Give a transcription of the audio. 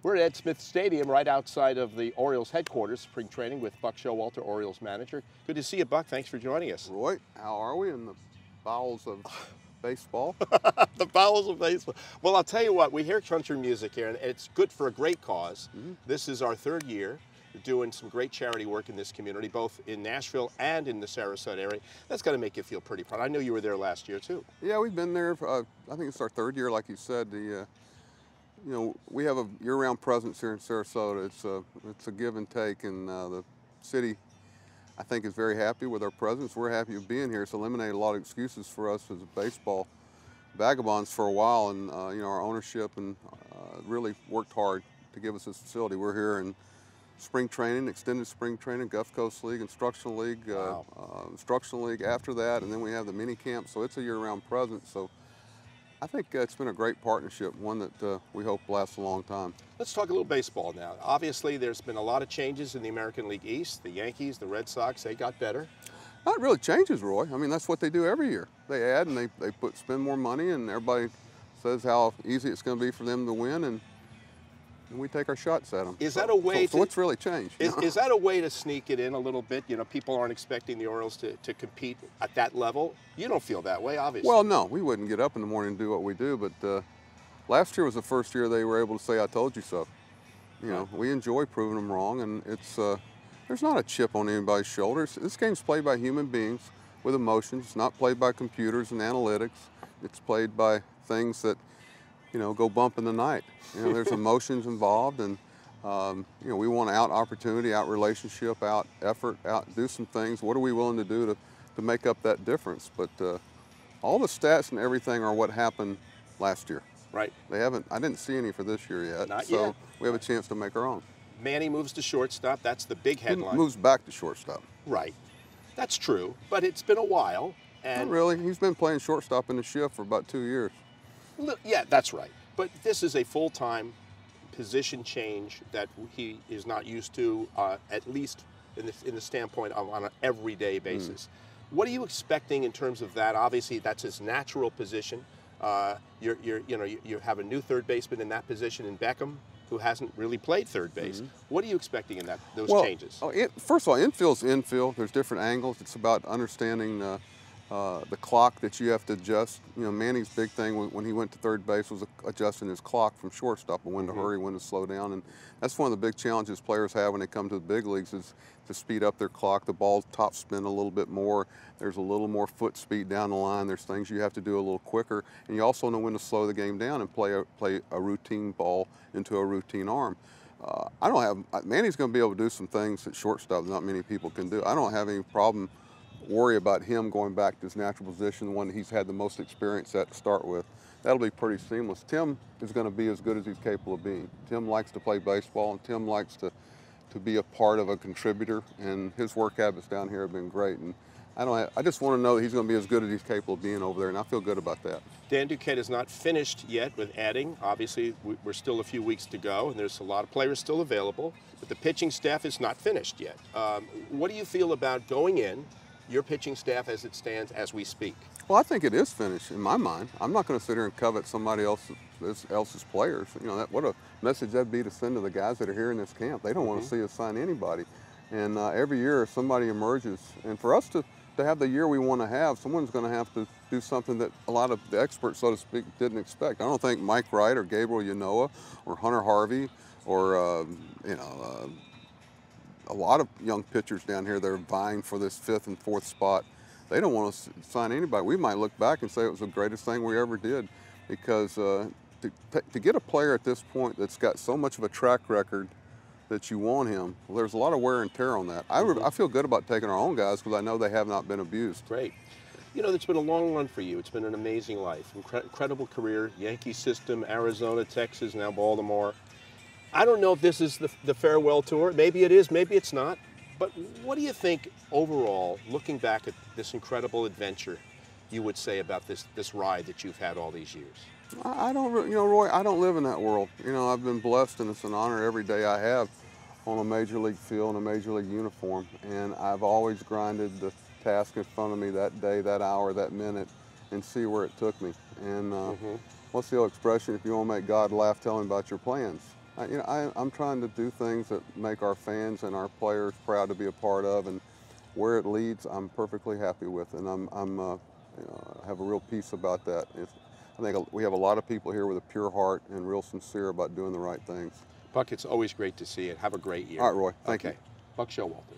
We're at Ed Smith Stadium right outside of the Orioles headquarters, spring training with Buck Showalter, Orioles manager. Good to see you, Buck. Thanks for joining us. Roy, how are we in the bowels of baseball? The bowels of baseball. Well, I'll tell you what, we hear country music here, and it's good for a great cause. This is our third year doing some great charity work in this community, both in Nashville and in the Sarasota area. That's got to make you feel pretty proud. I know you were there last year, too. Yeah, we've been there, I think it's our third year, like you said. You know, we have a year-round presence here in Sarasota. It's a give and take, and the city, I think, is very happy with our presence. We're happy of being here. It's eliminated a lot of excuses for us as baseball vagabonds for a while, and you know, our ownership and really worked hard to give us this facility. We're here in spring training, extended spring training, Gulf Coast League, Instructional League, Wow. Instructional League after that, and then we have the mini camp. So it's a year-round presence. So I think it's been a great partnership, one that we hope lasts a long time. Let's talk a little baseball now. Obviously, there's been a lot of changes in the American League East. The Yankees, the Red Sox, they got better. Not really changes, Roy. I mean, that's what they do every year. They add and they spend more money, and everybody says how easy it's going to be for them to win, and we take our shots at them. Is that a way so what's really changed? Is that a way to sneak it in a little bit? You know, people aren't expecting the Orioles to compete at that level. You don't feel that way, obviously. Well, no, we wouldn't get up in the morning and do what we do, but last year was the first year they were able to say, "I told you so." You know, we enjoy proving them wrong, and there's not a chip on anybody's shoulders. This game's played by human beings with emotions. It's not played by computers and analytics. It's played by things that, you know, go bump in the night. You know, there's emotions involved, and you know, we want out opportunity, out relationship, out effort, out do some things. What are we willing to do to make up that difference? But all the stats and everything are what happened last year. Right. They haven't. I didn't see any for this year yet. Not so yet. we have a chance to make our own. Manny moves to shortstop. That's the big headline. Moves back to shortstop. Right. That's true, but it's been a while. And Not really. He's been playing shortstop in the shift for about 2 years. Yeah, that's right. But this is a full-time position change that he is not used to, at least in the standpoint of on an everyday basis. What are you expecting in terms of that? Obviously, that's his natural position. You have a new third baseman in that position in Beckham, who hasn't really played third base. What are you expecting in those changes? First of all, infield's infield. There's different angles. It's about understanding the clock that you have to adjust. You know, Manny's big thing when he went to third base was adjusting his clock from shortstop, and when to hurry, when to slow down. And that's one of the big challenges players have when they come to the big leagues, is to speed up their clock. The ball's top spin a little bit more. There's a little more foot speed down the line. There's things you have to do a little quicker. And you also know when to slow the game down and play a routine ball into a routine arm. Manny's going to be able to do some things that shortstop not many people can do. I don't have any problem worry about him going back to his natural position, the one that he's had the most experience at to start with. That'll be pretty seamless. Tim is going to be as good as he's capable of being. Tim likes to play baseball, and Tim likes to be a part of a contributor, and his work habits down here have been great. And I just want to know that he's going to be as good as he's capable of being over there, and I feel good about that. Dan Duquette is not finished yet with adding. Obviously, we're still a few weeks to go, and there's a lot of players still available, but the pitching staff is not finished yet. What do you feel about going in, your pitching staff as it stands as we speak? Well, I think it is finished in my mind. I'm not going to sit here and covet somebody else's players. You know, what a message that'd be to send to the guys that are here in this camp. They don't want to see us sign anybody. And every year somebody emerges. And for us to have the year we want to have, someone's going to have to do something that a lot of the experts, so to speak, didn't expect. I don't think Mike Wright or Gabriel Yanoa or Hunter Harvey or, a lot of young pitchers down here that are vying for this 5th and 4th spot, they don't want to sign anybody. We might look back and say it was the greatest thing we ever did, because to get a player at this point that's got so much of a track record that you want him, well, there's a lot of wear and tear on that. I feel good about taking our own guys because I know they have not been abused. Great. You know, it's been a long run for you. It's been an amazing life, incredible career, Yankee system, Arizona, Texas, now Baltimore. I don't know if this is the farewell tour. Maybe it is, maybe it's not. But what do you think overall, looking back at this incredible adventure, you would say about this ride that you've had all these years? I don't, you know, Roy, I don't live in that world. You know, I've been blessed, and it's an honor every day I have on a major league field in a major league uniform. And I've always grinded the task in front of me that day, that hour, that minute, and see where it took me. And what's the old expression? If you want to make God laugh, tell him about your plans. I'm trying to do things that make our fans and our players proud to be a part of, and where it leads, I'm perfectly happy with, and I have a real peace about that. I think we have a lot of people here with a pure heart and real sincere about doing the right things. Buck, it's always great to see it. Have a great year. All right, Roy. Thank you. Buck Showalter.